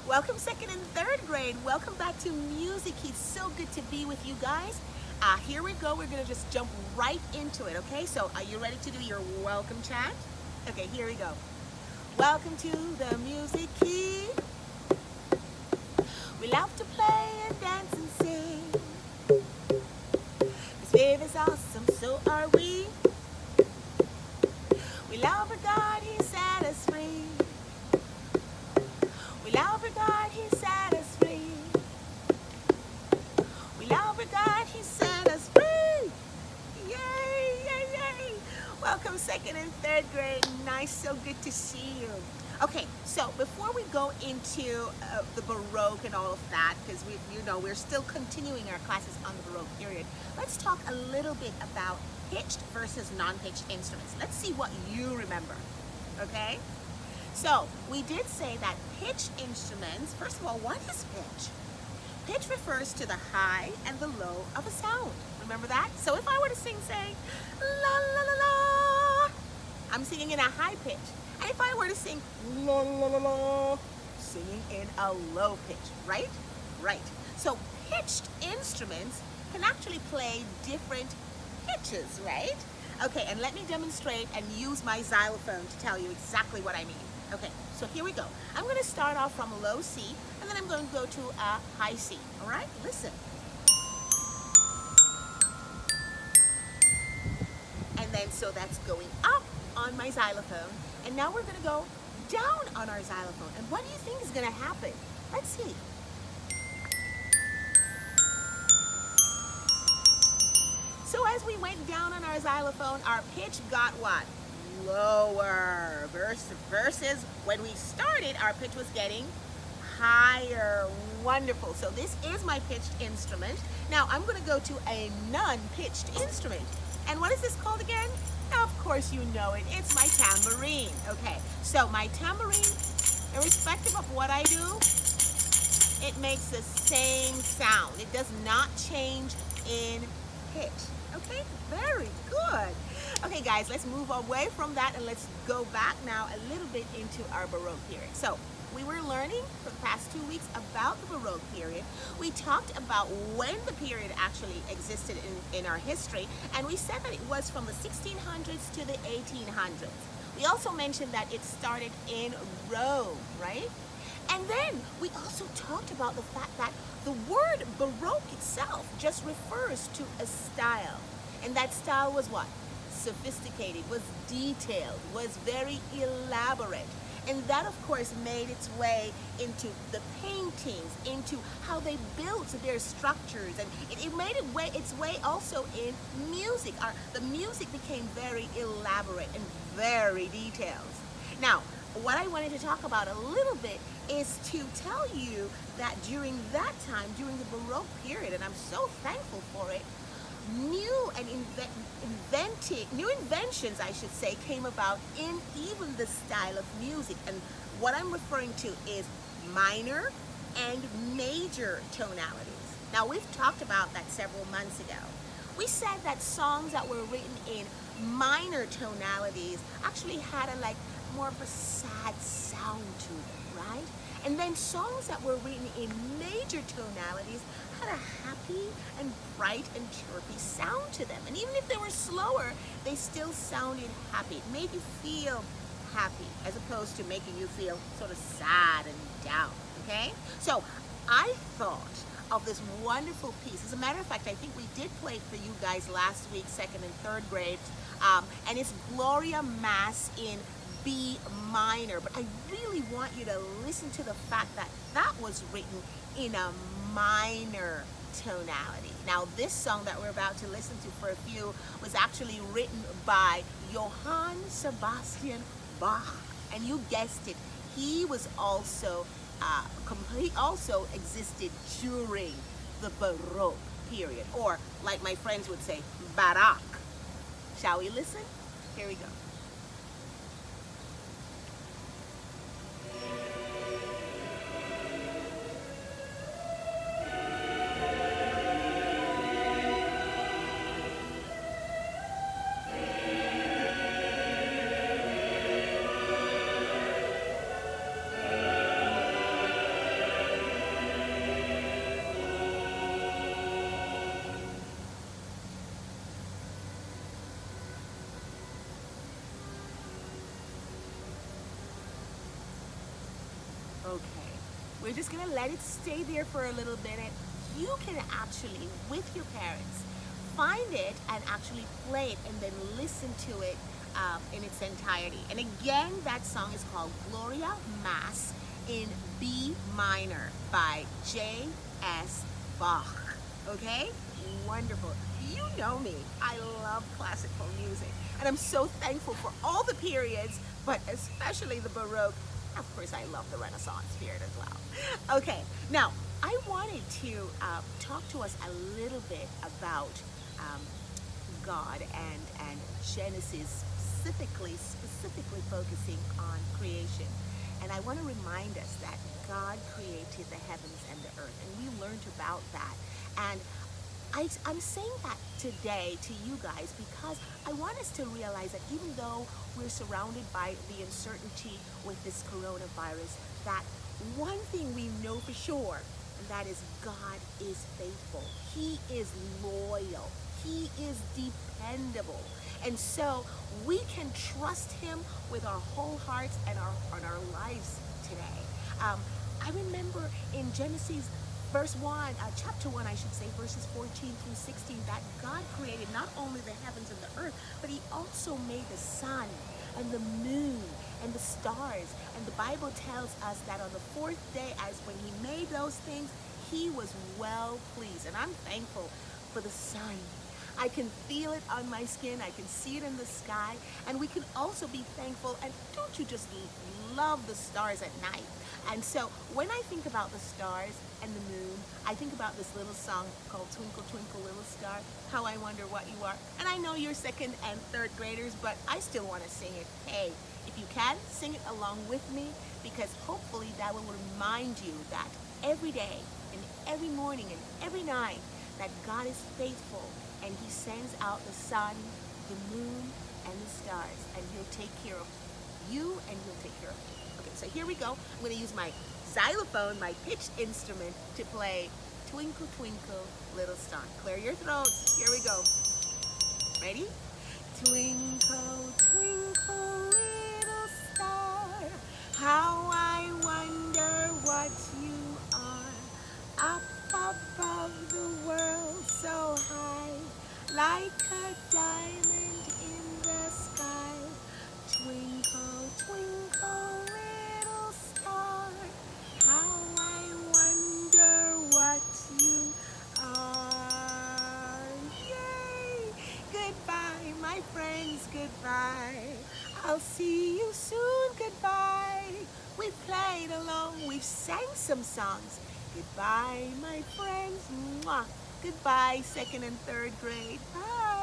Welcome second and third grade. Welcome back to Musikey. So good to be with you guys. Here we go. We're going to just jump right into it, okay? So are you ready to do your welcome chant? Okay, here we go. Welcome to the Musikey. We love to play and dance and sing. Miss Vivia's awesome, so are we. We love our God, He set us free. We love our God, He set us free. We love our God, He set us free. Yay, yay, yay. Welcome second and third grade. Nice, so good to see you. Okay, so before we go into the Baroque and all of that, because we're still continuing our classes on the Baroque period, let's talk a little bit about pitched versus non-pitched instruments. Let's see what you remember, okay? So we did say that pitched instruments, first of all, what is pitch? Pitch refers to the high and the low of a sound. Remember that? So if I were to sing, say, la la la la, I'm singing in a high pitch. And if I were to sing, la la la la, singing in a low pitch, right? Right. So pitched instruments can actually play different pitches, right? Okay, and let me demonstrate and use my xylophone to tell you exactly what I mean. Okay, so here we go. I'm going to start off from a low C, and then I'm going to go to a high C. All right, listen. And then, so that's going up on my xylophone, and now we're going to go down on our xylophone. And what do you think is going to happen? Let's see. So as we went down on our xylophone, our pitch got what? Lower. Versus when we started, our pitch was getting higher. Wonderful. So this is my pitched instrument. Now I'm going to go to a non-pitched instrument. And what is this called again? Now, of course you know it. It's my tambourine. Okay, so my tambourine, irrespective of what I do, it makes the same sound. It does not change in pitch. Okay, very good. Okay guys, let's move away from that and let's go back now a little bit into our Baroque period. So we were learning for the past 2 weeks about the Baroque period. We talked about when the period actually existed in our history, and we said that it was from the 1600s to the 1800s. We also mentioned that it started in Rome, right? And then we also talked about the fact that the word Baroque itself just refers to a style. And that style was what? Sophisticated, was detailed, was very elaborate. And that, of course, made its way into the paintings, into how they built their structures, and it made its way also in music. The music became very elaborate and very detailed. Now, what I wanted to talk about a little bit is to tell you that during that time, during the Baroque period, and I'm so thankful for it, new inventions, I should say, came about in even the style of music. And what I'm referring to is minor and major tonalities. Now, we've talked about that several months ago. We said that songs that were written in minor tonalities actually had a more of a sad sound to them, right? And then songs that were written in major tonalities had a happy and bright and chirpy sound to them. And even if they were slower, they still sounded happy. It made you feel happy as opposed to making you feel sort of sad and down, okay? So I thought of this wonderful piece. As a matter of fact, I think we did play it for you guys last week, second and third grade, and it's Gloria Mass in B minor. But I really want you to listen to the fact that that was written in a minor tonality. Now, this song that we're about to listen to for a few was actually written by Johann Sebastian Bach, and you guessed it, he was also he also existed during the Baroque period, or like my friends would say, Baroque. Shall we listen? Here we go. Okay, we're just gonna let it stay there for a little bit, and you can actually, with your parents, find it and actually play it and then listen to it in its entirety. And again, that song is called Gloria Mass in B minor by J.S. Bach. Okay? Wonderful. You know me. I love classical music. And I'm so thankful for all the periods, but especially the Baroque. Of course, I love the Renaissance period as well. Okay, now I wanted to talk to us a little bit about God and Genesis, specifically focusing on creation. And I want to remind us that God created the heavens and the earth, and we learned about that. And I'm saying that today to you guys because I want us to realize that even though we're surrounded by the uncertainty with this coronavirus, that one thing we know for sure, and that is God is faithful. He is loyal. He is dependable. And so we can trust him with our whole hearts and our lives today. I remember in Genesis chapter 1, I should say, verses 14 through 16, that God created not only the heavens and the earth, but he also made the sun and the moon and the stars. And the Bible tells us that on the fourth day, as when he made those things, he was well pleased. And I'm thankful for the sun. I can feel it on my skin. I can see it in the sky. And we can also be thankful. And don't you just love the stars at night? And so when I think about the stars and the moon, I think about this little song called Twinkle, Twinkle, Little Star, How I Wonder What You Are. And I know you're second and third graders, but I still want to sing it. Hey, if you can, sing it along with me, because hopefully that will remind you that every day and every morning and every night that God is faithful, and he sends out the sun, the moon, and the stars, and he'll take care of you and he'll take care of me. Okay, so here we go. I'm going to use my xylophone, my pitched instrument, to play Twinkle, Twinkle, Little Star. Clear your throats. Here we go. Ready? Twinkle, twinkle, little star, how I wonder what you are. Up above the world so high, like a diamond in the sky. Twinkle, twinkle, little star, how I wonder what you are. Yay! Goodbye, my friends, goodbye. I'll see you soon, goodbye. We've played along, we've sang some songs. Goodbye, my friends. Mwah. Goodbye, second and third grade. Bye.